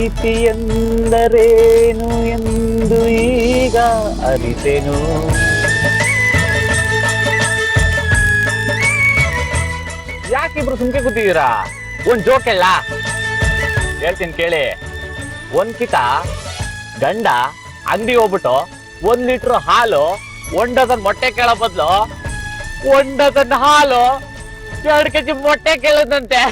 ಪ್ರೀತಿ ಎಂದರೇನು ಎಂದು ಈಗ ಅರಿತೆನು. ಯಾಕಿಬ್ರು ಸುಮ್ಕೆ ಕೂತಿದ್ದೀರಾ? ಒಂದ್ ಜೋಕ್ ಹೇಳ ಹೇಳ್ತೀನಿ ಕೇಳಿ. ಒಂದ್ ಕಿತ ಗಂಡ ಅಂಗಡಿ ಹೋಗ್ಬಿಟ್ಟು 1 ಲೀಟರ್ ಹಾಲು 1 ಡಜನ್ ಮೊಟ್ಟೆ ಕೇಳೋ ಬದ್ಲು 1 ಡಜನ್ ಹಾಲು 2 ಕೆಜಿ ಮೊಟ್ಟೆ ಕೇಳದಂತೆ.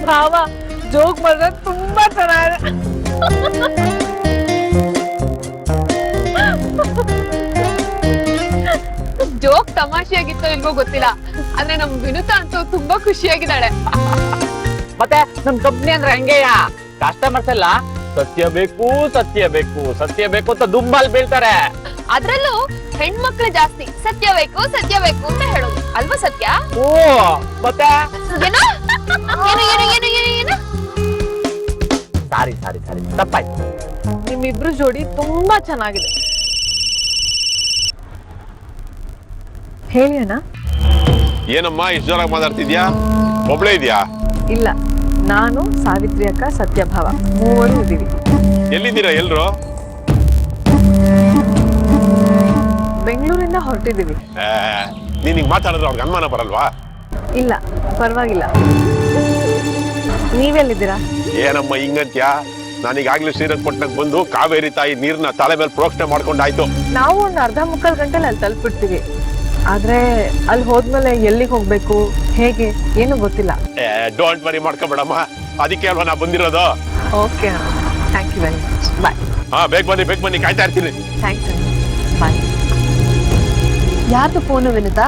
ಭಾವ ಜೋಕ್ ಮಾಡಿದ್ರೆ ತುಂಬಾ ಚೆನ್ನಾಗಿದೆ. ಜೋಕ್ ತಮಾಷೆಯಾಗಿತ್ತೋ ಇಲ್ವೋ ಗೊತ್ತಿಲ್ಲ, ಆದ್ರೆ ನಮ್ ವಿನುತಾ ಅಂತೂ ತುಂಬಾ ಖುಷಿಯಾಗಿದ್ದಾಳೆ. ಮತ್ತೆ ನಮ್ ಕಂಪ್ನಿ ಅಂದ್ರೆ ಹಂಗೆಯ, ಕಸ್ಟಮರ್ಸ್ ಎಲ್ಲ ಸತ್ಯ ಬೇಕು ಸತ್ಯ ಬೇಕು ಸತ್ಯ ಬೇಕು ಅಂತ ದುಂಬಲ್ ಬೀಳ್ತಾರೆ. ಅದ್ರಲ್ಲೂ ಹೆಣ್ಮಕ್ಳು ಜಾಸ್ತಿ ಸತ್ಯ ಬೇಕು ಅಂತ ಹೇಳೋದು ಅಲ್ವಾ ಸತ್ಯ? ಓ ಮತ್ತೆ ಏನು ಏನು ಏನು ಏನು ಏನು ಏನು ಸಾರಿ ಸಾರಿ ಸಾರಿ ತಪ್ಪಾಯ್ತು. ನಿಮ್ಮಿಬ್ರು ಜೋಡಿ ತುಂಬಾ ಚೆನ್ನಾಗಿದೆ. ಹೇಳಿ ಅಣ್ಣ. ಏನಮ್ಮ ಇಷ್ಟು ಜೋರಾಗಿ ಮಾತಾಡ್ತಿದ್ಯಾ? ಒಬ್ಳೇ ಇದೆಯಾ? ಇಲ್ಲ, ನಾನು ಸಾವಿತ್ರಿ ಅಕ್ಕ ಸತ್ಯಭಾವ ಮೂವರು ಇದೀವಿ. ಎಲ್ಲಿದ್ದೀರಾ ಎಲ್ರು? ಬೆಂಗಳೂರಿಂದ ಹೊರಟಿದೀವಿ. ನೀನ್ ಮಾತಾಡಿದ್ರೆ ಅವ್ರಿಗೆ ಅನುಮಾನ ಬರಲ್ವಾ? ಇಲ್ಲ ಪರವಾಗಿಲ್ಲ. ನೀವೆಲ್ಲಿದ್ದೀರಾ? ಏನಮ್ಮ ಹಿಂಗಂತ್ಯಾ? ನಾನೀಗಾಗ್ಲೂ ಶ್ರೀರಂಗಪಟ್ಟಣಕ್ಕೆ ಬಂದು ಕಾವೇರಿ ತಾಯಿ ನೀರ್ನ ತಲೆ ಮೇಲೆ ಪ್ರೋಕ್ಷಣೆ ಮಾಡ್ಕೊಂಡಾಯ್ತು. ನಾವು ಒಂದು ಅರ್ಧ ಮುಕ್ಕಾಲು ಗಂಟೆಲಿ ಅಲ್ಲಿ ತಲುಪಿಡ್ತೀವಿ. ಆದ್ರೆ ಅಲ್ಲಿ ಹೋದ್ಮೇಲೆ ಎಲ್ಲಿಗೆ ಹೋಗ್ಬೇಕು ಹೇಗೆ ಏನು ಗೊತ್ತಿಲ್ಲ. ಡೋಂಟ್ ವರಿ ಮಾಡ್ಕೊಬೇಡಮ್ಮ, ಅದಕ್ಕೆ ಅಲ್ವಾ ನಾ ಬಂದಿರೋದು. Okay, thank you very much. Bye. ಹಾ ಬೇಗ ಬನ್ನಿ ಕಾಯ್ತಾ ಇರ್ತೀನಿ. Thanks bye. ಯಾರ್ದು ಫೋನು ವಿನುತಾ?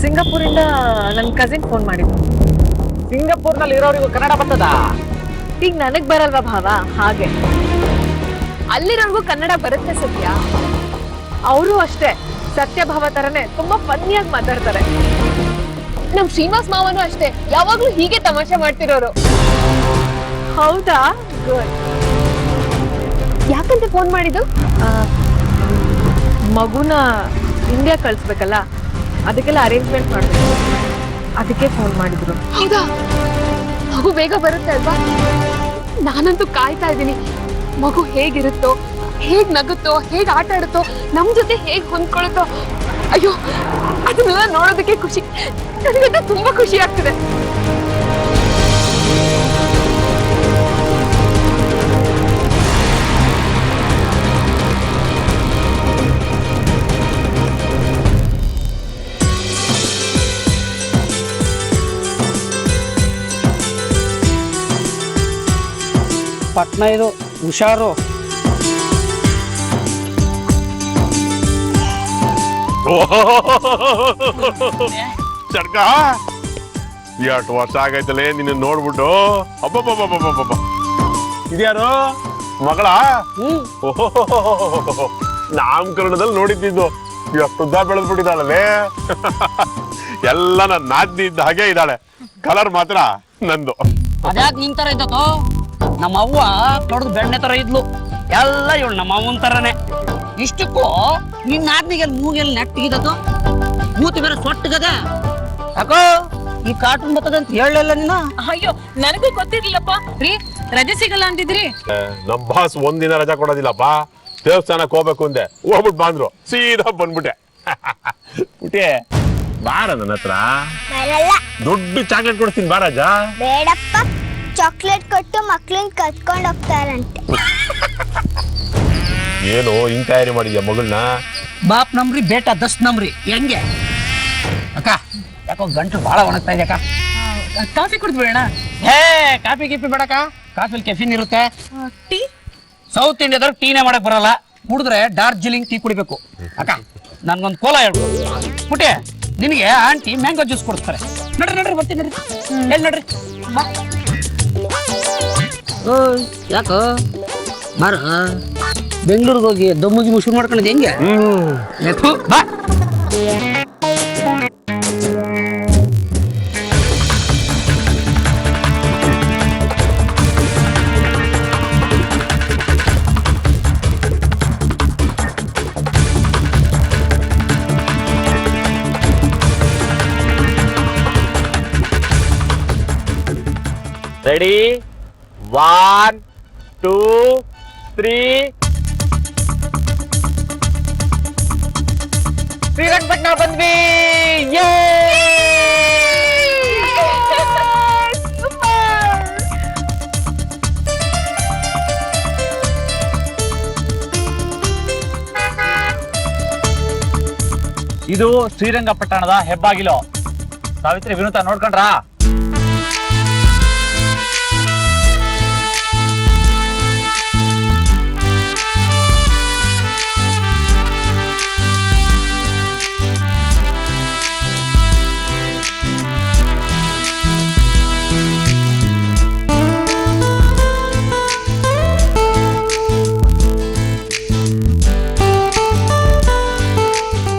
ಸಿಂಗಾಪುರಿಂದ ನನ್ನ ಕಸಿನ್ ಫೋನ್ ಮಾಡಿದ್ರು. ಸಿಂಗಾಪುರ್ನಲ್ಲಿ ಇರೋರಿಗೂ ಕನ್ನಡ ಬರ್ತದ? ಈಗ ನನಗ್ ಬರಲ್ವಾ ಭಾವ, ಹಾಗೆ ಅಲ್ಲಿರೋರ್ಗೂ ಕನ್ನಡ ಬರುತ್ತೆ ಸತ್ಯ. ಅವರು ಅಷ್ಟೇ ಸತ್ಯಭಾವ ತರನೇ ತುಂಬಾ ಫನ್ನಿಯಾಗಿ ಮಾತಾಡ್ತಾರೆ. ನಮ್ ಶ್ರೀನಿವಾಸ್ ಮಾವನು ಅಷ್ಟೇ, ಯಾವಾಗ್ಲೂ ಹೀಗೆ ತಮಾಷೆ ಮಾಡ್ತಿರೋರು. ಹೌದಾ? ಗುಡ್. ಯಾಕಂತ ಫೋನ್ ಮಾಡಿದ್ದು? ಮಗುನ ಇಂಡಿಯಾ ಕಳಿಸ್ಬೇಕಲ್ಲ, ಅದಕ್ಕೆಲ್ಲ ಅರೇಂಜ್ಮೆಂಟ್ ಮಾಡ್ಬೇಕು, ಅದಕ್ಕೆ ಫೋನ್ ಮಾಡಿದ್ರು. ಹೌದಾ? ಮಗು ಬೇಗ ಬರುತ್ತೆ ಅಲ್ವಾ? ನಾನಂತೂ ಕಾಯ್ತಾ ಇದ್ದೀನಿ. ಮಗು ಹೇಗಿರುತ್ತೋ, ಹೇಗ್ ನಗುತ್ತೋ, ಹೇಗ್ ಆಟ ಆಡುತ್ತೋ, ನಮ್ ಜೊತೆ ಹೇಗ್ ಹೊಂದ್ಕೊಳುತ್ತೋ. ಅಯ್ಯೋ, ಅದನ್ನೆಲ್ಲ ನೋಡೋದಕ್ಕೆ ಖುಷಿ. ನನಗಂತೂ ತುಂಬಾ ಖುಷಿ ಆಗ್ತಿದೆ. ಪಟ್ನ ಇದು, ಹುಷಾರು. ಚಡ್ಕ ಎಷ್ಟು ವರ್ಷ ಆಗೈತಲೇ ನಿನ್ನ ನೋಡ್ಬಿಟ್ಟು. ಅಬ್ಬಬ್ಬಬ್ಬಬ್ಬಬ್ಬ, ಇದ್ಯಾರು ಮಗಳ? ನಾಮಕರಣದಲ್ಲಿ ನೋಡಿದ್ದು. ಎಷ್ಟು ಉದ್ದ ಬೆಳೆದ್ಬಿಟ್ಟಿದ್ದಾಳಲ್ಲೇ. ಎಲ್ಲ ನನ್ನ ನಾದ್ನಿ ಇದ್ದ ಹಾಗೆ ಇದ್ದಾಳೆ, ಕಲರ್ ಮಾತ್ರ ನಂದು. ಅದ್ಯಾಕ್ ನಿನ್ ತರ ಇದ್ದೋ? ನಮ್ಮ ಅವ್ವ ನೋಡಿದ್ ಬೆಣ್ಣೆ ತರ ಇದ್ಲು. ಎಲ್ಲ ಇವಳು ನಮ್ಮ ಅವ್ವನ್ ತರನೇ. ಇಷ್ಟಕ್ಕೂ ನಿನ್ನ ಆದ್ನಿಗೆ ಮೂಗೆಲ್ಲ ನೆಟ್ಟಿಗಿದತ್ತು, ಮೂತಿ ಬೇರೆ ಸೊಟ್ಟಗದ. ಯಾಕೋ ಈ ಕಾರ್ಟೂನ್ ಬರ್ತದಂತ ಹೇಳಲಿಲ್ಲ ನೀನು? ಅಯ್ಯೋ, ನನಗೂ ಗೊತ್ತಿರ್ಲಿಲ್ಲಪ್ಪ. ರೀ, ರಜೆ ಸಿಗಲ್ಲ ಅಂತಿದ್ರಿ. ನಮ್ ಬಾಸ್ ಒಂದಿನ ರಜಾ ಕೊಡೋದಿಲ್ಲಪ್ಪ. ದೇವಸ್ಥಾನಕ್ಕೆ ಹೋಗ್ಬೇಕು ಅಂದೆ, ಹೋಗ್ಬಿಟ್ಟು ಬಂದ್ರು, ಸೀದಾ ಬಂದ್ಬಿಟ್ಟೆ. ಪುಟೆ ಬಾರ ನನ್ನ ಹತ್ರ. ದೊಡ್ಡ ಚಾಕ್ಲೇಟ್ ಕೊಡ್ತೀನಿ ಬಾ ರಾಜ. ಬೇಡಪ್ಪ, ಚಾಕ್ಲೇಟ್ ಕೊಟ್ಟು ಮಕ್ಳನ್ನ ಕತ್ಕೊಂಡ್ ಹೋಗ್ತಾರಂತೆ. ಏನು ಹಿಂಗ್ ತಯಾರಿ ಮಾಡಿದ್ಯಾ ಮಗಳನ್ನ? ಬಾಪ್ ನಮ್ರಿ ಬೇಟ 10 ನಮ್ರಿ. ಹೆಂಗೆ ಅಕ್ಕ? ಯಾಕೋ ಗಂಟು ಬಹಳ ಒಣಗ್ತಾ ಇದೆ ಅಕ್ಕ. ಕಾಫಿ ಕುಡಿದ್ಬಿಡೋಣ? ಕಾಫಿ ಗಿಫಿ ಬೇಡಕ್ಕ. ಕಾಫಿಲಿ ಕೆಫಿನ್ ಇರುತ್ತೆ. ಟೀ ಸೌತ್ ಇಂಡಿಯಾದವ್ರು ಟೀನೇ ಮಾಡಕ್ ಬರಲ್ಲ, ಕುಡಿದ್ರೆ ಡಾರ್ಜಿಲಿಂಗ್ ಟೀ ಕುಡಿಬೇಕು. ಅಕ್ಕ ನನ್ಗೊಂದು ಕೋಲಾ ಹೇಳ್ಕೊ. ಪುಟೆ ನಿನಗೆ ಆಂಟಿ ಮ್ಯಾಂಗೋ ಜ್ಯೂಸ್ ಕೊಡ್ತಾರೆ. ನಡ್ರಿ ಬರ್ತೀನಿ, ನಡ್ರಿ. ಎಲ್ಲಿ ನಡ್ರಿ? ಯಾಕೋ ಬಾರ, ಬೆಂಗಳೂರಿಗೆ ಹೋಗಿ ದಮ್ಮುಗಿ ಮುಷೂರು ಮಾಡ್ಕೊಂಡಿದ್ದೆ ಹೆಂಗೆ? ಬಾ. ರೆಡಿ 1 2 3 ಶ್ರೀರಂಗಪಟ್ಟಣ ಬಂದ್ವಿ. ಇದು ಶ್ರೀರಂಗಪಟ್ಟಣದ ಹೆಬ್ಬಾಗಿಲು. ಸಾವಿತ್ರಿ, ವಿನೂತ ನೋಡ್ಕೊಂಡ್ರಾ?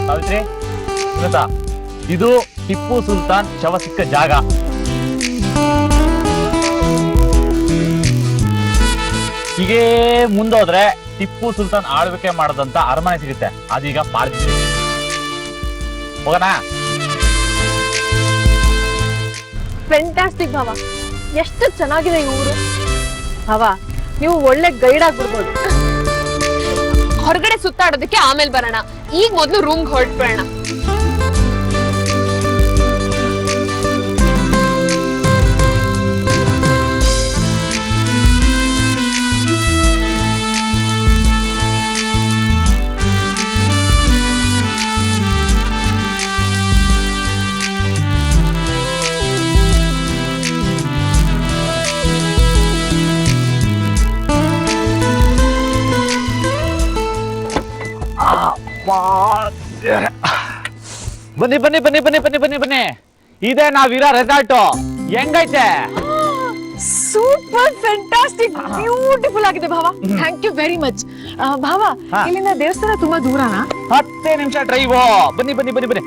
ಸಾವಿತ್ರಿ, ವಿನೂತ, ಇದು ಟಿಪ್ಪು ಸುಲ್ತಾನ್ ಶವ ಸಿಕ್ಕ ಜಾಗ. ಹೀಗೆ ಮುಂದೋದ್ರೆ ಟಿಪ್ಪು ಸುಲ್ತಾನ್ ಆಳ್ವಿಕೆ ಮಾಡದಂತ ಅರಮನೆ ಸಿಗುತ್ತೆ. ಅದೀಗ ಪಾರ್ಕ್. ಹೋಗೋಣ? ಫ್ಯಾಂಟಾಸ್ಟಿಕ್ ಭಾವ, ಎಷ್ಟು ಚೆನ್ನಾಗಿದೆ ಈ ಊರು. ಭಾವ, ನೀವು ಒಳ್ಳೆ ಗೈಡ್ ಆಗ್ಬಿಡ್ಬೋದು. ಹೊರಗಡೆ ಸುತ್ತಾಡೋದಕ್ಕೆ ಆಮೇಲೆ ಬರೋಣ, ಈಗ ಮೊದಲು ರೂಮ್ಗೆ ಹೊರಟ್ಬೇಡ. ಬನ್ನಿ ಬನ್ನಿ ಬನ್ನಿ ಬನ್ನಿ ಬನ್ನಿ ಬನ್ನಿ ಬನ್ನಿ. ಇದೇ ನಾವಿರೋ ರೆಸಾರ್ಟ್. ಹೆಂಗೈತೆ? ಸೂಪರ್, ಫ್ಯಾಂಟಾಸ್ಟಿಕ್, ಬ್ಯೂಟಿಫುಲ್ ಆಗಿದೆ ಭಾವ. Thank you very much. ಭಾವ, ಇಲ್ಲಿಂದ ದೇವಸ್ಥಾನ ತುಂಬಾ ದೂರನಾ? 10 ನಿಮಿಷ ಡ್ರೈವ್. ಬನ್ನಿ ಬನ್ನಿ ಬನ್ನಿ ಬನ್ನಿ.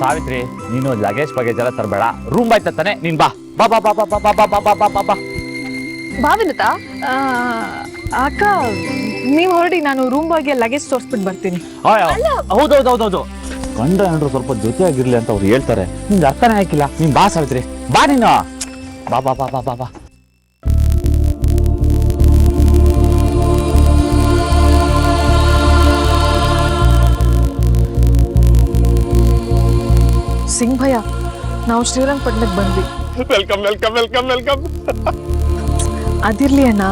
ಸಾವಿತ್ರಿ, ನೀನು ಲಗೇಜ್ ಪಗೇಜ್ ಎಲ್ಲ ತರಬೇಡ. ರೂಮ್ ಆಯ್ತಾ ತಾನೆ? ನೀನ್ ಬಾ ಬಾ ಬಾ ಬಾ ಬಾ ಬಾ ಬಾ ಬಾ ಬಾ ಬಾ ಬಾ. ಭಾವಿನತ, ಅಕ್ಕ ನೀವು ಹೊರಡಿ, ನಾನು ರೂಮ್ ಬಗ್ಗೆ ಲಗೇಜ್ ತೋರಿಸ್ಬಿಟ್ಟು ಬರ್ತೀನಿ. ಹೌದೌದೌದೌದು. ಗಂಡ ಹೆಂಡ್ರು ಸ್ವಲ್ಪ ಜೊತೆಯಾಗಿರ್ಲಿ ಅಂತ ಅವ್ರು ಹೇಳ್ತಾರೆ. ನಿಂಗೆ ಅರ್ಥನೇ ಹಾಕಿಲ್ಲ. ನೀನ್ ಬಾ ಸಾವಿತ್ರಿ, ಬಾ ನೀನು. ಬಾ ಬಾ ಬಾ ಬಾ ಬಾ ಬಾ. ಸಿಂಗ್ ಭಯ್ಯ, ನಾವು ಶ್ರೀರಂಗಪಟ್ಟಣಕ್ಕೆ ಬಂದ್ವಿ. Welcome welcome welcome welcome. ಅದಿರ್ಲಿ ಅಣ್ಣ,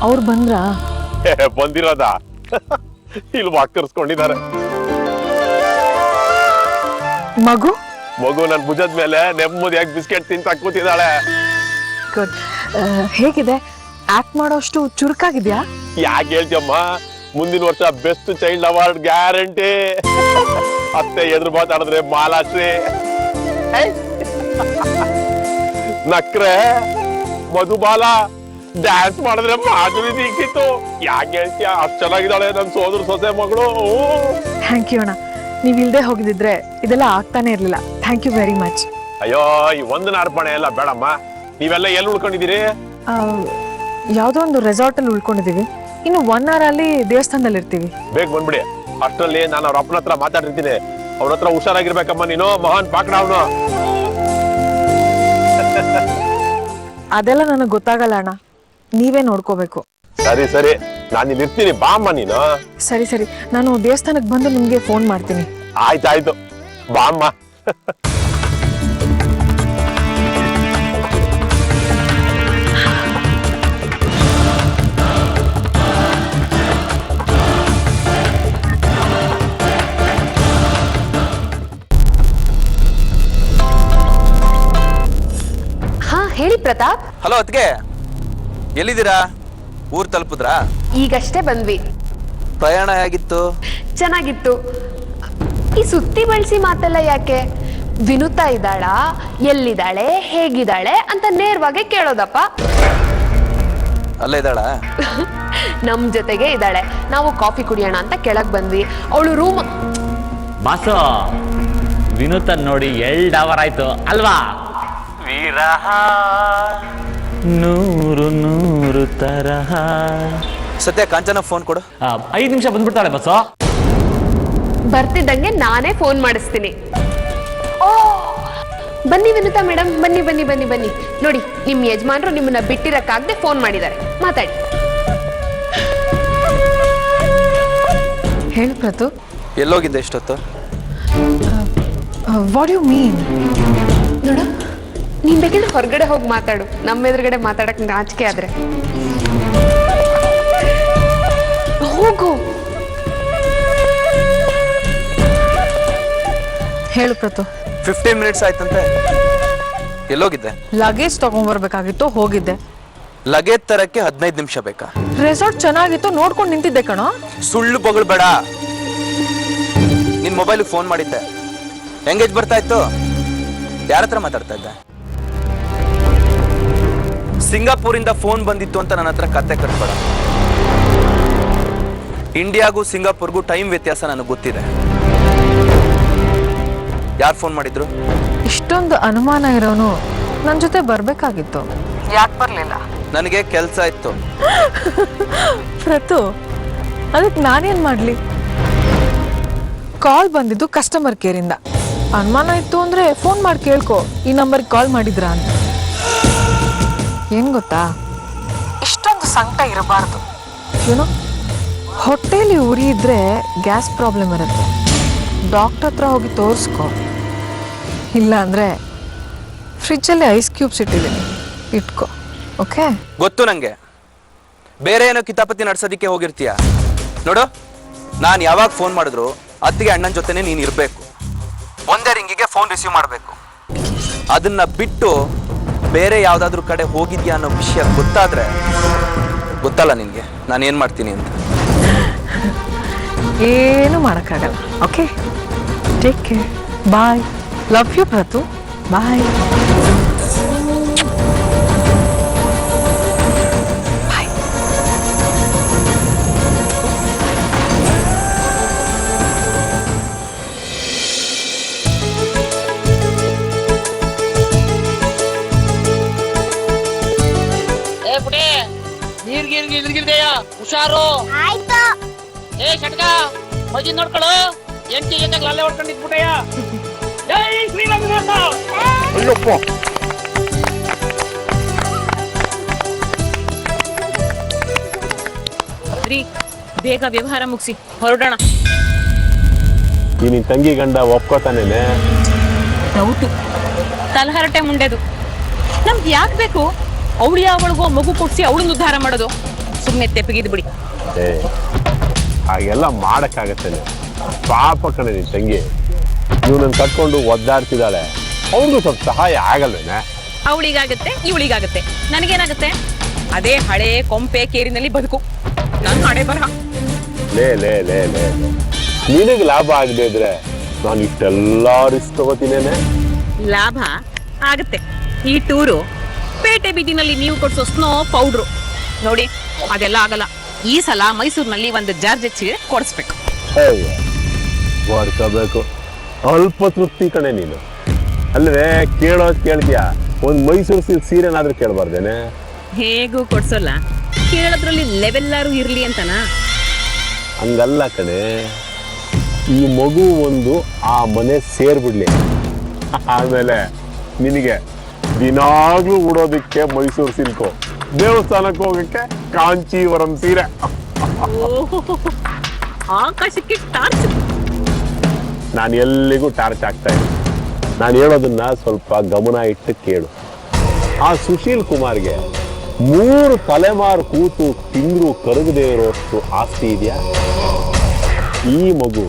ಅವ್ರು ಬಂದ್ರ? ಬಂದಿರೋದ ಇಲ್ಲಿ ವಾಕರ್ಸ್ಕೊಂಡಿದ್ದಾರೆ. ಮಗು ಮಗು ನನ್ ಭುಜದ ಮೇಲೆ ನೆಮ್ಮದಿಯಾಗಿ ಬಿಸ್ಕೆಟ್ ತಿಂತ ಕೂತಿದ್ದಾಳೆ. ಗುಡ್. ಹೇಗಿದೆ? ಆಕ್ಟ್ ಮಾಡೋಷ್ಟು ಚುರುಕಾಗಿದ್ಯಾ? ಯಾಕೆ ಹೇಳ್ತಿಯಮ್ಮ, ಮುಂದಿನ ವರ್ಷ ಬೆಸ್ಟ್ ಚೈಲ್ಡ್ ಅವಾರ್ಡ್ ಗ್ಯಾರಂಟಿ. ಅತ್ತೆ ಎದುರು ಮಾತಾಡಿದ್ರೆ ಮಾಲಾಶ್ರೀ, ನಕ್ರೆ ಮಧುಬಾಲ, ಡ್ಯಾನ್ಸ್ ಮಾಡಿದ್ರೆ ಮಾಧುರಿ ದೀಕ್ಷಿತ್. ಯಾಕೆ ಹೇಳ್ತೀಯ, ಅಷ್ಟು ಚೆನ್ನಾಗಿದ್ದಾಳೆ ನನ್ ಸೋದರ ಸೊಸೆ ಮಗಳು. ಥ್ಯಾಂಕ್ ಯು ಅಣ್ಣ, ನೀವ್ ಇಲ್ದೆ ಹೋಗಿದ್ರೆ ಇದೆಲ್ಲ ಆಗ್ತಾನೆ ಇರ್ಲಿಲ್ಲ. Thank you very much. ಅಯ್ಯೋ, ಈ ಒಂದಿನ ಅರ್ಪಣೆ ಎಲ್ಲ ಬೇಡಮ್ಮ. ನೀವೆಲ್ಲ ಎಲ್ಲಿ ಉಳ್ಕೊಂಡಿದ್ದೀರಿ? ಯಾವ್ದೋ ಒಂದು ರೆಸಾರ್ಟ್ ಅಲ್ಲಿ ಉಳ್ಕೊಂಡಿದೀವಿ. ಇನ್ನು 1 hour ಅಲ್ಲಿ ದೇವಸ್ಥಾನದಲ್ಲಿ ಇರ್ತೀವಿ. ಬೇಗ ಬಂದ್ಬಿಡಿ. ಅಷ್ಟರಲ್ಲಿ ನಾನು ಅವ್ರ ಅಪ್ಪನ ಹತ್ರ ಮಾತಾಡಿರ್ತೀನಿ. ಅವ್ರ ಹತ್ರ ಹುಷಾರಾಗಿರ್ಬೇಕಮ್ಮ ನೀನು. ಮಹಾನ್ ಪಾಕಡ ಅವನು. ಅದೆಲ್ಲ ನನಗೆ ಗೊತ್ತಾಗಲ್ಲ ಅಣ್ಣ, ನೀವೇ ನೋಡ್ಕೋಬೇಕು. ಸರಿ ಸರಿ, ನಾನು ಇಲ್ಲಿ ಇರ್ತೀನಿ, ಬಾಮ್ಮ ನೀನು. ಸರಿ ಸರಿ, ನಾನು ದೇವಸ್ಥಾನಕ್ಕೆ ಬಂದು ನಿಮ್ಗೆ ಫೋನ್ ಮಾಡ್ತೀನಿ. ಆಯ್ತಾಯ್ತು, ಬಾಮ್ಮ. ಹಾ ಹೇಳಿ ಪ್ರತಾಪ್. ಹಲೋ ಅತ್ಗೆ, ಎಲ್ಲಿದ್ದೀರಾ? ಊರ್ ತಲುಪಿದ್ರಾ? ಈಗಷ್ಟೇ ಬಂದ್ವಿ. ಪ್ರಯಾಣ ಹೇಗಿತ್ತು? ಚೆನ್ನಾಗಿತ್ತು. ಈ ಸುತ್ತಿ ಬಳಸಿ ಮಾತೆಲ್ಲ ಯಾಕೆ? ವಿನುತಾ ಇದ್ದಾಳಾ, ಎಲ್ಲಿದ್ದಾಳೆ, ಹೇಗಿದ್ದಾಳೆ ಅಂತ ನೇರವಾಗಿ ಕೇಳೋದಪ್ಪ. ಅಲ್ಲೇ ಇದ್ದಾಳ? ನಮ್ ಜೊತೆಗೆ ಇದ್ದಾಳೆ. ನಾವು ಕಾಫಿ ಕುಡಿಯೋಣ ಅಂತ ಕೆಳಗ್ ಬಂದ್ವಿ. ಅವಳು ರೂಮ್. ಬಾಸು, ವಿನೂತನ್ ನೋಡಿ 2 hour ಆಯ್ತು ಅಲ್ವಾ? ವಿರಹ ನೂರು ನೂರು ತರಹ. ಸದ್ಯ ಕಾಂಚನ ಫೋನ್ ಕೊಡು. 5 ನಿಮಿಷ ಬಂದ್ಬಿಡ್ತಾಳೆ ಬಸ್ಸು. ಬರ್ತಿದ್ದಂಗೆ ನಾನೇ ಫೋನ್ ಮಾಡಿಸ್ತೀನಿ. ಓ ಬನ್ನಿ ವಿನುತಾ ಮೇಡಮ್, ಬನ್ನಿ ಬನ್ನಿ ಬನ್ನಿ ಬನ್ನಿ. ನೋಡಿ, ನಿಮ್ ಯಜಮಾನ್ರು ನಿಮ್ಮನ್ನ ಬಿಟ್ಟಿರಕ್ಕಾಗದೆ ಫೋನ್ ಮಾಡಿದ್ದಾರೆ, ಮಾತಾಡಿ. ಹೇಳಿ ಪ್ರತು. ಎಲ್ಲೋಗಿದ್ದೆ ಇಷ್ಟೊತ್ತು? What you mean? ನೋಡ, ನೀನ್ ಬೇಕಿದ್ರೆ ಹೊರಗಡೆ ಹೋಗಿ ಮಾತಾಡು, ನಮ್ಮ ಎದುರುಗಡೆ ಮಾತಾಡಕ್ ನಾಚಿಕೆ ಆದ್ರೆ. ಹೋಗು. ಹೇಳು ಪ್ರತು. 15 ಮಿನಿಟ್ಸ್ ಆಯ್ತಂತೆ. ಎಲ್ಲೋಗಿದ್ದೆ? ಲಗೇಜ್ ತಗೊಂಡ್ಬರ್ಬೇಕಾಗಿತ್ತು, ಹೋಗಿದ್ದೆ. ಲಗೇಜ್ ತರಕ್ಕೆ 15 ನಿಮಿಷ ಬೇಕಾ? ರೆಸಾರ್ಟ್ ಚೆನ್ನಾಗಿತ್ತು, ನೋಡ್ಕೊಂಡು ನಿಂತಿದ್ದೆ ಕಣೋ. ಸುಳ್ಳು ಬಗಳು ಬೇಡ. ನಿನ್ ಮೊಬೈಲ್ ಫೋನ್ ಮಾಡಿದ್ದೆ, ಎಂಗೇಜ್ ಬರ್ತಾ ಇತ್ತು. ಯಾರ ಹತ್ರ ಮಾತಾಡ್ತಾ ಇದ್ದೆ? ಸಿಂಗಾಪುರಿಂದ ಫೋನ್ ಬಂದಿತ್ತು ಅಂತ ನನ್ನ ಹತ್ರ ಕತೆ ಕಟ್ಬೇಡ. ಇಂಡಿಯಾಗೂ ಸಿಂಗಾಪುರ್ಗೂ ಟೈಮ್ ವ್ಯತ್ಯಾಸ ನನಗೆ ಗೊತ್ತಿದೆ. ಯಾರು ಫೋನ್ ಮಾಡಿದ್ರು? ಇಷ್ಟೊಂದು ಅನುಮಾನ ಇರೋನು ನನ್ನ ಜೊತೆ ಬರ್ಬೇಕಾಗಿತ್ತು. ಯಾಕೆ ಬರ್ಲಿಲ್ಲ? ನನಗೆ ಕೆಲಸ ಇತ್ತು. ಪ್ರತು, ಅದಕ್ಕೆ ನಾನೇನ್ ಮಾಡ್ಲಿ? ಕಾಲ್ ಬಂದಿದ್ದು ಕಸ್ಟಮರ್ ಕೇರಿಂದ. ಅನುಮಾನ ಇತ್ತು ಅಂದ್ರೆ ಫೋನ್ ಮಾಡಿ ಕೇಳ್ಕೊ, ಈ ನಂಬರ್ಗೆ ಕಾಲ್ ಮಾಡಿದ್ರಾ ಅಂತ. ಏನ್ ಗೊತ್ತಾ, ಇಷ್ಟೊಂದು ಸಂಕಟ ಇರಬಾರ್ದು. ಏನೋ ಹೊಟ್ಟೆಲಿ ಉರಿ ಇದ್ರೆ ಗ್ಯಾಸ್ ಪ್ರಾಬ್ಲಮ್ ಇರುತ್ತೆ, ಡಾಕ್ಟರ್ ಹತ್ರ ಹೋಗಿ ತೋರಿಸ್ಕೊ. ಇಲ್ಲ ಅಂದ್ರೆ ಫ್ರಿಜ್ಜಲ್ಲಿ ಐಸ್ ಕ್ಯೂಬ್ಸ್ ಇಟ್ಟಿದ್ದೀನಿ, ಇಟ್ಕೊ. ಓಕೆ? ಗೊತ್ತು ನಂಗೆ. ಬೇರೆ ಏನೋ ಕಿತಾಪತಿ ನಡ್ಸೋದಿಕ್ಕೆ ಹೋಗಿರ್ತೀಯ. ನೋಡು, ನಾನು ಯಾವಾಗ ಫೋನ್ ಮಾಡಿದ್ರು ಅತ್ತಿಗೆ ಅಣ್ಣನ ಜೊತೆನೆ ನೀನು ಇರಬೇಕು. ಒಂದೇ ರಿಂಗಿಗೆ ಫೋನ್ ರಿಸೀವ್ ಮಾಡಬೇಕು. ಅದನ್ನ ಬಿಟ್ಟು ಬೇರೆ ಯಾವ್ದಾದ್ರು ಕಡೆ ಹೋಗಿದ್ಯಾ ಅನ್ನೋ ವಿಷಯ ಗೊತ್ತಾದ್ರೆ, ಗೊತ್ತಲ್ಲ ನಿನ್ಗೆ ನಾನು ಏನ್ ಮಾಡ್ತೀನಿ ಅಂತ. ಏನು ಮಾಡೋಕ್ಕಾಗಲ್ಲ. Okay, take care. Bye. Love you ಪ್ರತು. ಬಾಯ್. ಬಾಯ್. ಏ ಪುಟೆ, ನೀರ್ಗಿರ್ಗಿರ್ಗಿರ್ದೆಯ ಹುಷಾರು. ಆಯ್ತು. ಏ ಶಟ್ಕ, ಮಜಿ ನೋಡ್ಕೊಳ್ಳು. ಎಂಟಿ ಜೊತೆಗೆ ಅಲ್ಲೇ ಹೊಡ್ಕೊಂಡಿದ್ಬಿಟ್ಟೆಯ. ಜೈ ಶ್ರೀರಂಗನಾಥ. ಅಯ್ಯಪ್ಪ. ರೀ, ಬೇಗ ವ್ಯವಹಾರ ಮುಗಿಸಿ ಹೊರಡೋಣ. ಈ ನಿನ್ ತಂಗಿ ಗಂಡ ಒಪ್ಕೋತಾನೇನೆ? ಡೌಟು, ತಲಹರಟೆ ಮುಂಡೆದು. ನಮ್ಗೆ ಯಾಕೆ ಬೇಕು? ಅವಳು ಯಾವಳಿಗೋ ಮಗು ಕೊಡ್ಸಿ ಅವಳನ್ನ ಉದ್ಧಾರ ಮಾಡೋದು. ಸುಮ್ಮನೆ ತೆಪ್ಪಗಿದ್ ಬಿಡಿ. ಏ, ಹಾಗೆಲ್ಲ ಮಾಡಕ್ಕಾಗತ್ತೇನೆ? ಪಾಪ ಕಣೆ ನಿನ್ ತಂಗಿ, ಇವನನ್ನ ಕಟ್ಕೊಂಡು ಒದ್ದಾಡ್ತಿದ್ದಾಳೆ. ಅವ್ರಿಗೂ ಸ್ವಲ್ಪ ಸಹಾಯ ಆಗಲ್ವೇನೆ? ಅವಳಿಗಾಗತ್ತೆ, ಇವಳಿಗಾಗತ್ತೆ, ನನಗೇನಾಗತ್ತೆ? ಅದೇ ಹಳೆ ಕೊಂಪೆ ಕೇರಿನಲ್ಲಿ ಬದುಕು. ನನ್ನ ಹಣೆ ಬರಹ. ಲೇ ಲೇ ಲೇ ಲೇ ನಿನಗೆ ಲಾಭ ಆಗದೆ ಇದ್ರೆ ನಾನು ಇಷ್ಟೆಲ್ಲ ರಿಸ್ಕ್ ತಗೋತೀನೇನೆ. ಲಾಭ ಆಗತ್ತೆ. ಈ ಟೂರು ಪೇಟೆ ಬೀದಿನಲ್ಲಿ ನೀವು ಕೊಡ್ಸೋ ಸ್ನೋ ಪೌಡ್ರು ನೋಡಿ, ಅದೆಲ್ಲ ಆಗಲ್ಲ. ಈ ಸಲ ಮೈಸೂರಿನಲ್ಲಿ ಒಂದು ಜಾರ್ಜೆಟ್ ಸೀರೆ ಕೊಡಿಸ್ಬೇಕು. ಮಾಡ್ಕೋಬೇಕು. ಅಲ್ಪ ತೃಪ್ತಿ ಕಣೆ ನೀನು. ಅಲ್ವೇ, ಕೇಳೋದ್ ಕೇಳ್ತೀಯ, ಒಂದ್ ಮೈಸೂರು ಸಿಲ್ಕ್ ಸೀರೆನಾದ್ರೂ ಕೇಳಬಾರ್ದೇನೆ? ಹೇಗೂ ಕೊಡ್ಸೋಲ್ಲ, ಕೇಳೋದ್ರಲ್ಲಿ ಲೆವೆಲ್ಲಾರು ಇರ್ಲಿ ಅಂತನಾ? ಹಂಗಲ್ಲ ಕಣೆ, ಈ ಮಗು ಒಂದು ಆ ಮನೆ ಸೇರ್ಬಿಡ್ಲಿ, ಆಮೇಲೆ ನಿನಗೆ ದಿನಾಗ್ಲೂ ಉಡೋದಿಕ್ಕೆ ಮೈಸೂರು ಸಿಲ್ಕು, ದೇವಸ್ಥಾನಕ್ಕೆ ಹೋಗಕ್ಕೆ ಕಾಂಚೀವರಂ ಸೀರೆ. ಆಕಾಶಕ್ಕೆ ಟಾರ್ಚ್. ನಾನು ಎಲ್ಲಿಗೂ ಟಾರ್ಚ್ ಆಗ್ತಾ ಇಲ್ಲ. ನಾನು ಹೇಳೋದನ್ನ ಸ್ವಲ್ಪ ಗಮನ ಇಟ್ಟು ಕೇಳು. ಆ ಸುಶೀಲ್ ಕುಮಾರ್ಗೆ 3 ತಲೆಮಾರು ಕೂತು ತಿಂದ್ರು ಕರಗದೆ ಇರೋಷ್ಟು ಆಸ್ತಿ ಇದೆಯಾ? ಈ ಮಗು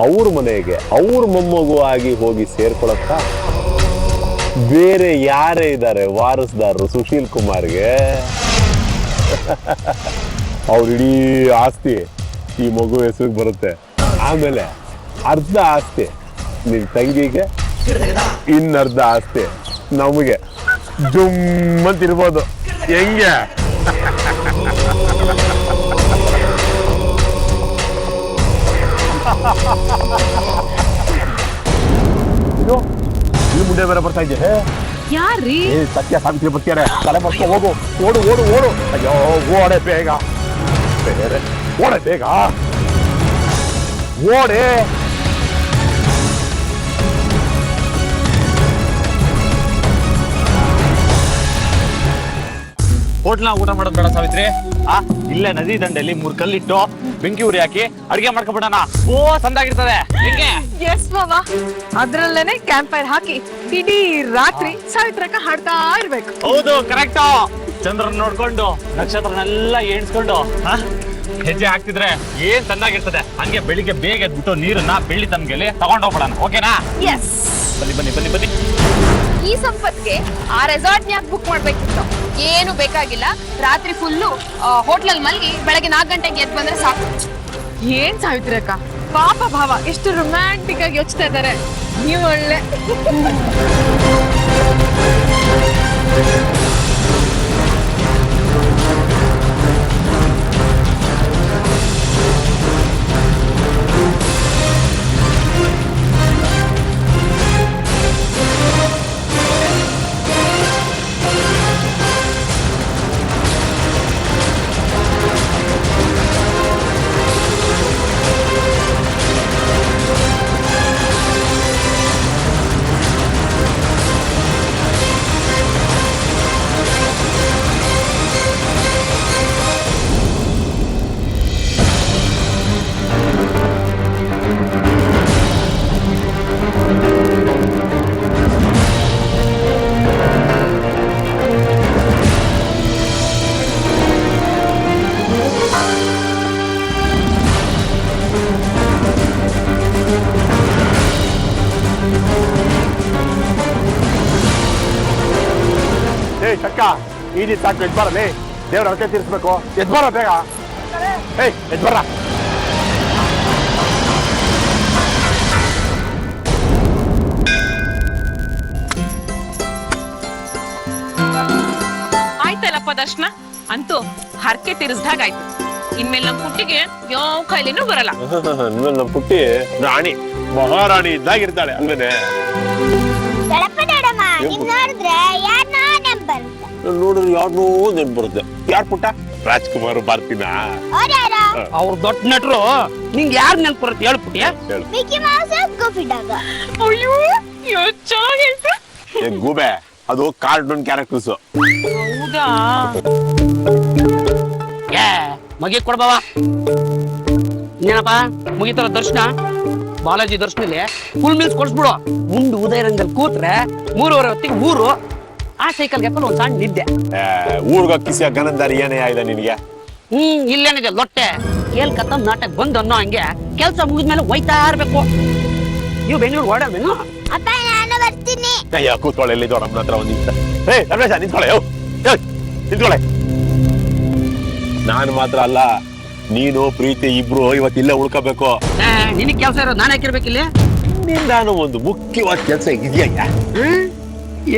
ಅವ್ರ ಮನೆಗೆ ಅವ್ರ ಮೊಮ್ಮಗು ಆಗಿ ಹೋಗಿ ಸೇರ್ಕೊಳಕ್ಕ? ಬೇರೆ ಯಾರೇ ಇದ್ದಾರೆ ವಾರಸ್ದಾರರು ಸುಶೀಲ್ ಕುಮಾರ್ಗೆ? ಅವ್ರ ಇಡೀ ಆಸ್ತಿ ಈ ಮಗು ಹೆಸರಿಗೆ ಬರುತ್ತೆ. ಆಮೇಲೆ ಅರ್ಧ ಆಸ್ತಿ ನಿನ್ ತಂಗಿಗೆ, ಇನ್ನರ್ಧ ಆಸ್ತಿ ನಮಗೆ. ಜುಮ್ಮಂತಿರ್ಬೋದು. ಹೆಂಗೆ? ಇದು ಈ ಮುಂದೆ ಬೇರೆ ಬರ್ತಾ ಇದ್ದೆ. ಯಾರ್ರೀ? ಸತ್ಯ ಸಾವಿತ್ರಿ ಬರ್ತಾರೆ. ತಲೆ ಬರ್ಕೊ ಹೋಗು. ಓಡು ಓಡು ಓಡು. ಅಯ್ಯೋ, ಓಡೆ ಬೇಗ. ಬೇರೆ ಓಡೆ ಬೇಗ. ಓಡೆ. ಹೋಟ್ಲ ಊಟ ಮಾಡೋದ್ ಬೇಡ ಸಾವಿತ್ರಿ. ಇಲ್ಲೇ ನದಿ ದಂಡೆಯಲ್ಲಿ 3 ಕಲ್ಲಿಟ್ಟು ಬೆಂಕಿ ಉರಿ ಹಾಕಿ ಅಡಿಗೆ ಮಾಡ್ಕೊಬಿಡೋಣ. ಓ ಸಂದಾಗಿರ್ತದೆ. ಹೆಂಗೆ? ಎಸ್ ಮಾವ, ಅದ್ರಲ್ಲೇನೆ ಕ್ಯಾಂಪ್ ಫೈರ್ ಹಾಕಿ ಇಡೀ ರಾತ್ರಿ ಸಾವಿತ್ರಕ್ಕ ಹಾಡ್ತಾ ಇರ್ಬೇಕು. ಹೌದು, ಕರೆಕ್ಟ್. ಚಂದ್ರನ್ ನೋಡ್ಕೊಂಡು ನಕ್ಷತ್ರನೆಲ್ಲ ಎಣಿಸ್ಕೊಂಡು ಹೆಜ್ಜೆ ಹಾಕ್ತಿದ್ರೆ ಏನ್ ಚೆನ್ನಾಗಿರ್ತದೆ. ಹಂಗೆ ಬೆಳಿಗ್ಗೆ ಬೇಗ ಎದ್ಬಿಟ್ಟು ನೀರನ್ನ ಬೆಳ್ಳಿ ತಮ್ಗೆಲಿ ತಗೊಂಡೋಗ್ಬಿಡೋಣ. ಓಕೆನಾ? ಎಸ್. ಬನ್ನಿ ಬನ್ನಿ ಬನ್ನಿ ಬನ್ನಿ. ಈ ಸಂಪತ್ಗೆ ಆ ರೆಸಾರ್ಟ್ ನ್ಯಾಕ್ ಬುಕ್ ಮಾಡ್ಬೇಕಿತ್ತು. ಏನು ಬೇಕಾಗಿಲ್ಲ, ರಾತ್ರಿ ಫುಲ್ಲು ಹೋಟ್ಲಲ್ಲಿ ಮಲ್ಗಿ ಬೆಳಗ್ಗೆ 4 ಗಂಟೆಗೆ ಎದ್ದು ಬಂದ್ರೆ ಸಾಕು. ಏನ್ ಸಾವಿತ್ರಿ ಅಕ್ಕ, ಪಾಪ ಭಾವ ಎಷ್ಟು ರೊಮ್ಯಾಂಟಿಕ್ ಆಗಿ ಯೋಚಿಸ್ತಾ ಇದ್ದಾರೆ. ನೀವು ಒಳ್ಳೆ ಚಕ್ಕ ಈಜಿ ಸಾಕು. ಎದ್ಬಾರಲ್ಲಿ ದೇವ್ರ ಅಳತೆ ತೀರಿಸ್ಬೇಕು. ಎದ್ಬಾರ ಬೇಗ. ಎದ್ಬಾರ. ಆಯ್ತಲ್ಲಪ್ಪ ದರ್ಶನ, ಅಂತೂ ಹರಕೆ ತೀರಿಸ್ದಾಗಾಯ್ತು. ಇನ್ಮೇಲೆ ನಮ್ ಪುಟ್ಟಿಗೆ ಯಾವ ಕಾಯಿಲೆನೂ ಬರಲ್ಲ. ನಮ್ಮ ಪುಟ್ಟಿ ರಾಣಿ, ಮಹಾರಾಣಿ ಇದ್ದಾಗಿರ್ತಾಳೆ ಅಲ್ವೇನೆ. ದೊಡ್ಡಪ್ಪ ದೊಡ್ಡಮ್ಮ, ನಿಮ್ ನೋಡಿದ್ರೆ ಯಾರನ್ನೋ ನೆನ್ಪ್ ಬರುತ್ತೆ. ನೋಡಿದ್ರೆ ಯಾರನ್ನೋ ನೆನ್ಪು ಬರುತ್ತೆ. ಯಾರ್ ಪುಟ್ಟ? ರಾಜ್ಕುಮಾರ್ ಬರ್ತೀನ. ಅವ್ರ್ಯಾರು? ಅವ್ರು ದೊಡ್ಡ ನಟರು. ನಿಂಗೆ ಯಾರು ನೆನ್ಪು ಬರುತ್ತೆ ಹೇಳ್ಬಿಟ್ಟಿ? Mickey Mouse, ಗೂಫಿ dog. ಅಯ್ಯೋ ಎಷ್ಟ್ ಚೆನ್ನಾಗ್ ಹೇಳ್ತೆ. ಗೂಬೆ ಅದು ಕಾರ್ಟೂನ್ ಕ್ಯಾರೆಕ್ಟರ್ಸ್. ಹೌದಾ? ಏ ಮಗಿ ಕೊಡ್ಬವ. ಇನ್ನೇನಪ್ಪ ಮುಗಿತಾರ ದರ್ಶನ? ಬಾಲಾಜಿ ದರ್ಶನಲ್ಲಿ ಫುಲ್ ಮೀಲ್ಸ್ ಕೊಡ್ಸ್ಬಿಡು. ಮುಂದೆ ಉದಯರಂಗಲ್ ಕೂತ್ರೆ 3:30 ಹೊತ್ತಿಗೆ 3. ಆ ಸೈಕಲ್ಗೆ ಹಾಕೊಂಡು ಒಂದ್ ಸಣ್ಣ ನಿದ್ದೆ. ಊರ್ಗ ಕಿಸಿಯ ಗನಂದಾರಿ ಏನೇ ಆಯ್ದ ನಿನ್ಗೆ? ಇಲ್ಲೇನಿದೆ ಲೊಟ್ಟೆ ಕೇಳ್ಕತ್ತ ನಾಟಕ ಬಂದ್ ಅನ್ನೋ ಹಂಗೆ ಕೆಲ್ಸ ಮುಗಿದ್ಮೇಲೆ ಒಯ್ತಾ ಇರ್ಬೇಕು. ನೀವು ಬೆಂಗಳೂರು ಓಡಾಡ್ಬೇನು? ಅಪ್ಪ ನಾನು ಬರ್ತೀನಿ. ಅಯ್ಯ ಕೂತ್ಕೊಳ್ಳೆ, ಎಲ್ಲಿದ್ದೋ ನಮ್ಮನ ಹತ್ರ ಒಂದ್ ನಿಮಿಷ. ರಮೇಶ ನಿಂತ್ಕೊಳ್ಳೆ. ನಿಂತ್ಕೊಳ್ಳೆ. ನಾನು ಮಾತ್ರ ಅಲ್ಲ, ನೀನು ಪ್ರೀತಿ ಇಬ್ರು ಇವತ್ತಿಲ್ಲೇ ಉಳ್ಕೋಬೇಕು. ನಿನಗ್ ಕೆಲ್ಸ ಇರೋದು ನಾನು ಹಾಕಿರ್ಬೇಕಿಲ್ಲ. ನಾನು ಒಂದು ಮುಖ್ಯವಾದ ಕೆಲಸ ಇದೆಯಾ?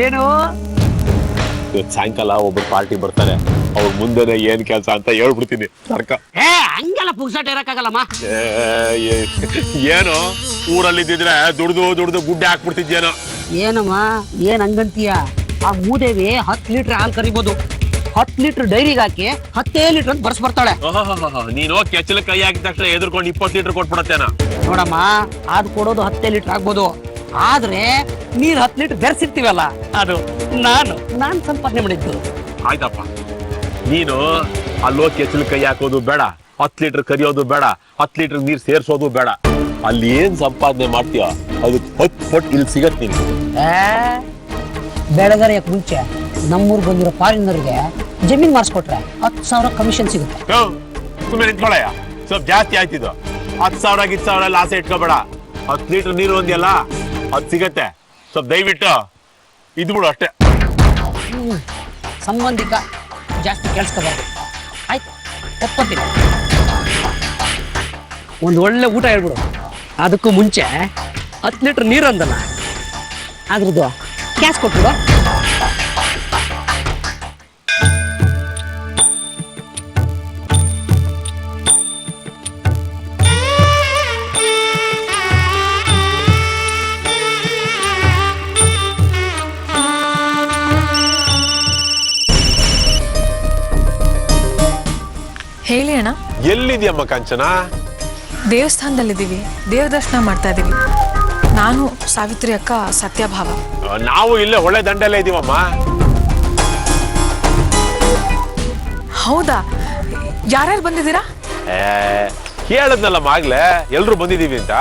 ಏನು? ಇವತ್ತು ಸಾಯಂಕಾಲ ಒಬ್ಬರು ಪಾರ್ಟಿ ಬರ್ತಾರೆ. ಅವ್ರ ಮುಂದೆನೆ ಏನ್ ಕೆಲಸ ಅಂತ ಹೇಳ್ಬಿಡ್ತೀನಿ. ಸರ್ಕ ಹಂಗೆಲ್ಲ ಪುಗ್ಸಾಟ ಇರಕ್ಕಾಗಲ್ಲಮ್ಮ. ಏನು ಊರಲ್ಲಿದ್ದಿದ್ರೆ ದುಡ್ದು ಗುಡ್ಡೆ ಹಾಕ್ಬಿಡ್ತಿದ್ಯೇನೋ. ಏನಮ್ಮ ಏನ್ ಹಂಗಂತೀಯ? ಆ ಮೂದೇವಿ 10 ಲೀಟರ್ ಹಾಲು ಕರಿಬೋದು. 10 ಲೀಟರ್ ಡೈರಿಗೆ ಹಾಕಿ 10 ಲೀಟರ್ ಅಂತ ಬರ್ಸ್ ಬರ್ತಾಳೆ. ನೀನು ಕೆಚ್ಚಲ ಕೈ ಹಾಕಿದ ತಕ್ಷಣ ಎದುರ್ಕೊಂಡು 20 ಲೀಟರ್ ಕೊಟ್ಬಿಡತ್ತೇನ? ನೋಡಮ್ಮ, ಅದ್ ಕೊಡೋದು 10 ಲೀಟರ್ ಆಗ್ಬೋದು. ಆದ್ರೆ ನೀರ್ 10 ಲೀಟರ್ ಬೆರೆಸಿರ್ತೀವಲ್ಲ, ಅದು ನಾನು ಸಂಪಾದನೆ ಮಾಡಿದ್ದು. ಆಯ್ತಪ್ಪ, ನೀನು ಅಲ್ಲೋ ಕೆಚ್ಚಲ ಕೈ ಹಾಕೋದು ಬೇಡ, 10 ಲೀಟರ್ ಕರಿಯೋದು ಬೇಡ, 10 ಲೀಟರ್ ನೀರ್ ಸೇರ್ಸೋದು ಬೇಡ. ಅಲ್ಲಿ ಏನ್ ಸಂಪಾದನೆ ಮಾಡ್ತೀಯ ಅದಕ್ಕೆ 10 ಪಟ್ಟು ಇಲ್ಲಿ ಸಿಗತ್ ನಿನ್ಗೆ. ಬೆಳಗರೆಯಕ್ ಮುಂಚೆ ನಮ್ಮೂರ್ ಬಂದಿರೋ ಫಾರಿನರ್ಗೆ ಜಮೀನ್ ಮಾಡಿಸ್ಕೊಟ್ರೆ 10,000 ಕಮಿಷನ್ ಸಿಗುತ್ತೆ. ಸುಮ್ಮನೆ ನಿಂತ್ಕೊಳ್ಳಯ್ಯ, ಸ್ವಲ್ಪ ಜಾಸ್ತಿ ಆಯ್ತಿದ್ದು. 10,000 10,000 ಎಲ್ಲ ಆಸೆ ಇಟ್ಕೋಬೇಡ. 10 ಲೀಟರ್ ನೀರು ಒಂದಿಯಲ್ಲ ಅದು ಸಿಗತ್ತೆ. ಸ್ವಲ್ಪ ದಯವಿಟ್ಟು ಇದ್ಬಿಡು ಅಷ್ಟೇ. ಸಂಬಂಧಿಕ ಜಾಸ್ತಿ ಕೆಲ್ಸಕ್ಕೆ ಆಯ್ತು, ಒಪ್ಪತ್ತೀನಿ. ಒಂದು ಒಳ್ಳೆ ಊಟ ಹೇಳ್ಬಿಡು. ಅದಕ್ಕೂ ಮುಂಚೆ 10 ಲೀಟರ್ ನೀರು ಅಂದಲ್ಲ, ಅದ್ರದ್ದು ಕ್ಯಾಶ್ ಕೊಟ್ಬಿಡು. ಹೇಳಿ ಅಣ್ಣ. ಎಲ್ಲಿದ್ಯಮ್ಮ ಕಾಂಚನ? ದೇವಸ್ಥಾನದಲ್ಲಿದ್ದೀವಿ, ದೇವ ದರ್ಶನ ಮಾಡ್ತಾ ಇದೀವಿ. ನಾನು, ಸಾವಿತ್ರಿ ಅಕ್ಕ, ಸತ್ಯಭಾವ. ನಾವು ಇಲ್ಲೇ ಒಳ್ಳೆ ದಂಡೆಲ್ಲ ಇದೀವಮ್ಮ. ಹೌದಾ, ಯಾರ್ಯಾರು ಬಂದಿದ್ದೀರಾ? ಕೇಳದ್ನಲ್ಲ ಆಗ್ಲೇ ಎಲ್ರು ಬಂದಿದೀವಿ ಅಂತ.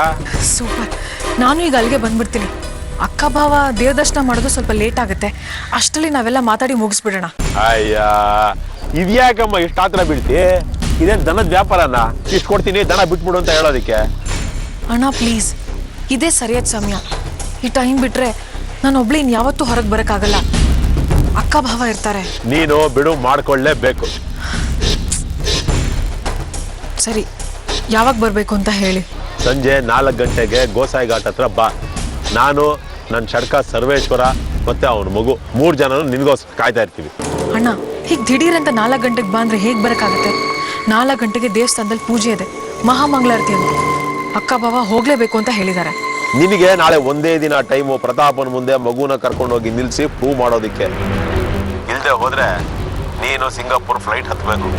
ಸೂಪರ್. ನಾನು ಈಗ ಅಲ್ಲಿಗೆ ಬಂದ್ಬಿಡ್ತೀನಿ. ಅಕ್ಕ ಭಾವ ದೇವದರ್ಶನ ಮಾಡೋದು ಸ್ವಲ್ಪ ಲೇಟ್ ಆಗುತ್ತೆ. ಅಷ್ಟರಲ್ಲಿ ನಾವೆಲ್ಲ ಮಾತಾಡಿ ಮುಗಿಸ್ಬಿಡೋಣ. ಅಯ್ಯ, ಇದ್ಯಾಕಮ್ಮ ಇಷ್ಟ ಆತರ ಬಿಡ್ತಿ? ಇದೇನ್ ದನದ ವ್ಯಾಪಾರನ? ಇಷ್ಟು ಕೊಡ್ತೀನಿ ದನ ಬಿಟ್ಬಿಡು ಅಂತ ಹೇಳೋದಿಕ್ಕೆ? ಅಣ್ಣ ಪ್ಲೀಸ್, ಇದೇ ಸರಿಯಾದ ಸಮಯ. ಈ ಟೈಮ್ ಬಿಟ್ರೆ ನಾನು ಒಬ್ಳು ಯಾವತ್ತೂ ಹೊರಗೆ ಬರೋಕ್ಕಾಗಲ್ಲ. ಅಕ್ಕ ಭಾವ ಇರ್ತಾರೆ. ನೀನು ಬಿಡು ಮಾಡ್ಕೊಳ್ಳೇಬೇಕು. ಸರಿ, ಯಾವಾಗ ಬರಬೇಕು ಅಂತ ಹೇಳಿ. ಸಂಜೆ 4 ಗಂಟೆಗೆ ಗೋಸಾಯಿ ಘಾಟ್ ಹತ್ರ ಬಾ. ನಾನು ನನ್ನ ಷಡ್ಕ ಸರ್ವೇಶ್ವರ ಮತ್ತೆ ಅವನ ಮಗು 3 ಜನನು ನಿನ್ಗೋಸ್ಕರ ಕಾಯ್ತಾ ಇರ್ತೀವಿ. ಅಣ್ಣ, ಹೀಗೆ ದಿಢೀರ್ ಅಂತ 4 ಗಂಟೆಗೆ ಬಾ ಅಂದ್ರೆ ಹೇಗೆ ಬರೋಕ್ಕಾಗುತ್ತೆ? 4 ಗಂಟೆಗೆ ದೇವಸ್ಥಾನದಲ್ಲಿ ಪೂಜೆ ಇದೆ, ಮಹಾಮಂಗಳಾರತಿ ಅಂತ. ಅಕ್ಕ ಭಾವ ಹೋಗ್ಲೇಬೇಕು ಅಂತ ಹೇಳಿದ್ದಾರೆ. ನಿನಗೆ ನಾಳೆ ಒಂದೇ ದಿನ ಟೈಮು ಪ್ರತಾಪನ ಮುಂದೆ ಮಗುನ ಕರ್ಕೊಂಡು ಹೋಗಿ ನಿಲ್ಸಿ ಪ್ರೂವ್ ಮಾಡೋದಿಕ್ಕೆ. ಇಲ್ದೆ ಹೋದ್ರೆ ನೀನು ಸಿಂಗಾಪುರ್ ಫ್ಲೈಟ್ ಹತ್ಬೇಕು.